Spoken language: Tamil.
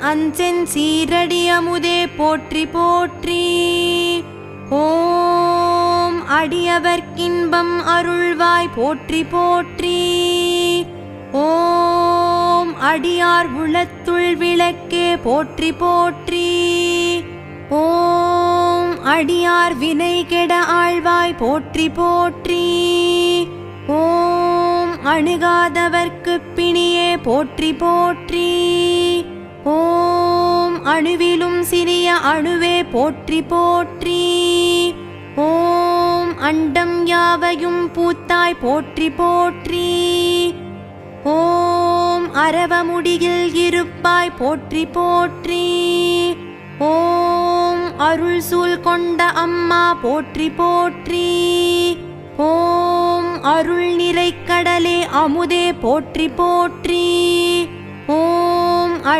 அஞ்சென் சீரடி அமுதே போற்றி போற்றி. ஓம் அடியவர்க்கின்பம் அருள்வாய் போற்றி போற்றி. ஓம் அடியார் உளத்துள் விளக்கே போற்றி போற்றி. ஓம் அடியார் வினை கெட ஆழ்வாய் போற்றி போற்றி. ஓம் அணுகாதவர்க்குப் பிணியே போற்றி போற்றி. ஓம் அணுவிலும் சிறிய அணுவே போற்றி போற்றி. ஓம் அண்டம் யாவையும் பூத்தாய் போற்றி போற்றி. ஓம் அரவமுடியில் இருப்பாய் போற்றி போற்றி. ஓம் அருள் சூழ் கொண்ட அம்மா போற்றி போற்றி. ஓம் அருள் நிறை கடலே அமுதே போற்றி போற்றி. ஓம்